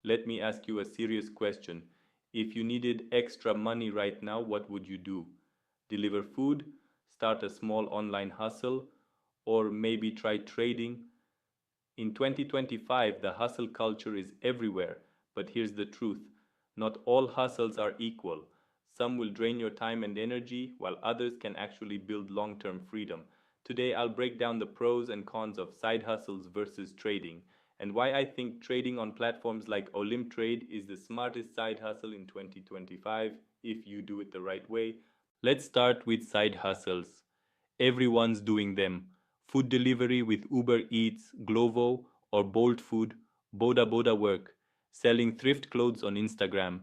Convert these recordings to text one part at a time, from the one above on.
Let me ask you a serious question. If you needed extra money right now, what would you do? Deliver food, start a small online hustle, or maybe try trading? In 2025, the hustle culture is everywhere, but here's the truth. Not all hustles are equal. Some will drain your time and energy, while others can actually build long term freedom. Today, I'll break down the pros and cons of side hustles versus trading, and why I think trading on platforms like Olymp Trade is the smartest side hustle in 2025 if you do it the right way. Let's start with side hustles. Everyone's doing them. Food delivery with Uber Eats, Glovo, or Bolt Food, Boda Boda work, selling thrift clothes on Instagram,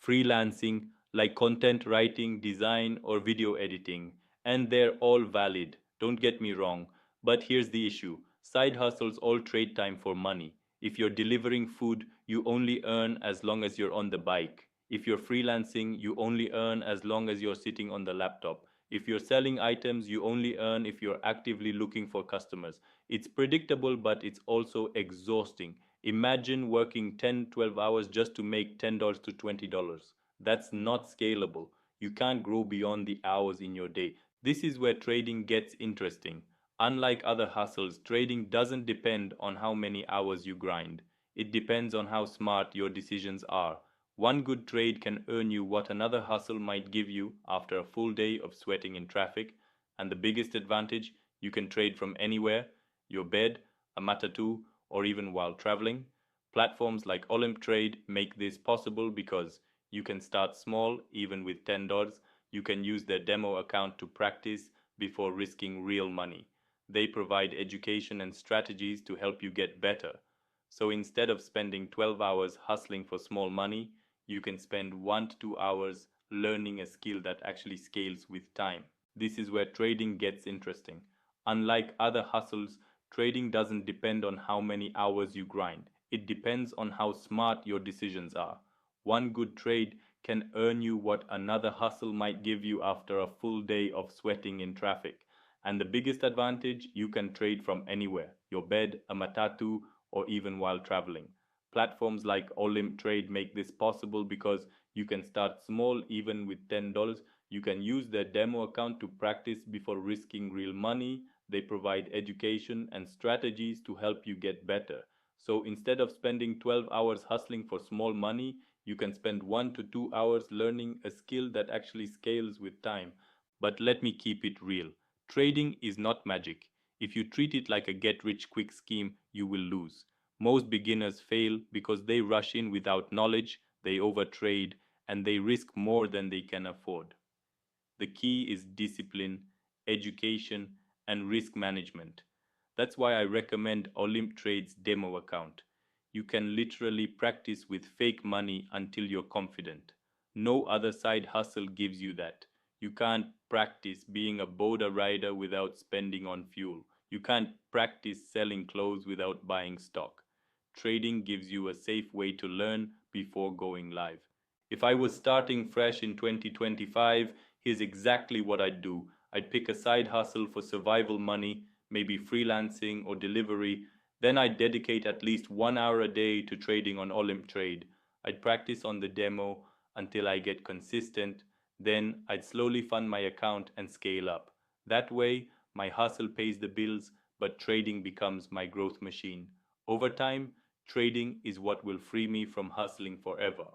freelancing like content writing, design, or video editing. And they're all valid, don't get me wrong. But here's the issue, side hustles all trade time for money. If you're delivering food, you only earn as long as you're on the bike. If you're freelancing, you only earn as long as you're sitting on the laptop. If you're selling items, you only earn if you're actively looking for customers. It's predictable, but it's also exhausting. Imagine working 10, 12 hours just to make $10 to $20. That's not scalable. You can't grow beyond the hours in your day. This is where trading gets interesting. Unlike other hustles, trading doesn't depend on how many hours you grind. It depends on how smart your decisions are. One good trade can earn you what another hustle might give you after a full day of sweating in traffic. And the biggest advantage, you can trade from anywhere, your bed, a matatu, or even while traveling. Platforms like Olymp Trade make this possible because you can start small, even with $10. You can use their demo account to practice before risking real money. They provide education and strategies to help you get better. So instead of spending 12 hours hustling for small money, you can spend 1 to 2 hours learning a skill that actually scales with time. This is where trading gets interesting. Unlike other hustles, trading doesn't depend on how many hours you grind. It depends on how smart your decisions are. One good trade can earn you what another hustle might give you after a full day of sweating in traffic. And the biggest advantage, you can trade from anywhere, your bed, a matatu, or even while traveling. Platforms like Olymp Trade make this possible because you can start small even with $10. You can use their demo account to practice before risking real money. They provide education and strategies to help you get better. So instead of spending 12 hours hustling for small money, you can spend 1 to 2 hours learning a skill that actually scales with time. But let me keep it real. Trading is not magic. If you treat it like a get rich quick scheme, you will lose. Most beginners fail because they rush in without knowledge, they overtrade, and they risk more than they can afford. The key is discipline, education, and risk management. That's why I recommend Olymp Trade's demo account. You can literally practice with fake money until you're confident. No other side hustle gives you that. You can't practice being a Boda rider without spending on fuel. You can't practice selling clothes without buying stock. Trading gives you a safe way to learn before going live. If I was starting fresh in 2025, here's exactly what I'd do. I'd pick a side hustle for survival money, maybe freelancing or delivery. Then I'd dedicate at least 1 hour a day to trading on Olymp Trade. I'd practice on the demo until I get consistent. Then I'd slowly fund my account and scale up. That way, my hustle pays the bills, but trading becomes my growth machine. Over time, trading is what will free me from hustling forever.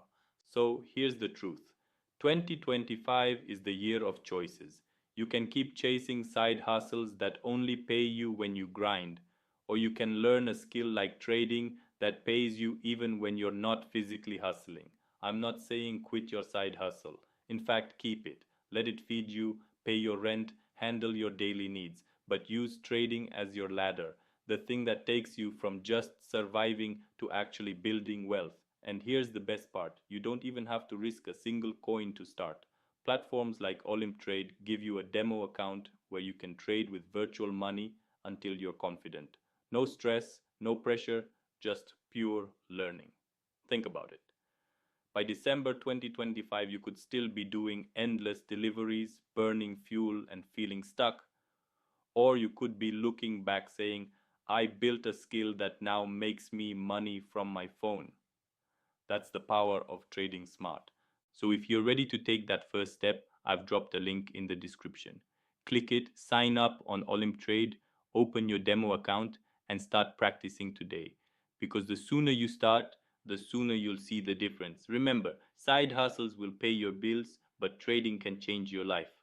So here's the truth, 2025 is the year of choices. You can keep chasing side hustles that only pay you when you grind, or you can learn a skill like trading that pays you even when you're not physically hustling. I'm not saying quit your side hustle. In fact, keep it. Let it feed you, pay your rent, handle your daily needs, but use trading as your ladder, the thing that takes you from just surviving to actually building wealth. And here's the best part, you don't even have to risk a single coin to start. Platforms like Olymp Trade give you a demo account where you can trade with virtual money until you're confident. No stress, no pressure, just pure learning. Think about it. By December 2025, you could still be doing endless deliveries, burning fuel, and feeling stuck. Or you could be looking back saying, I built a skill that now makes me money from my phone. That's the power of trading smart. So if you're ready to take that first step, I've dropped a link in the description. Click it, sign up on Olymp Trade, open your demo account, and start practicing today. Because the sooner you start, the sooner you'll see the difference. Remember, side hustles will pay your bills, but trading can change your life.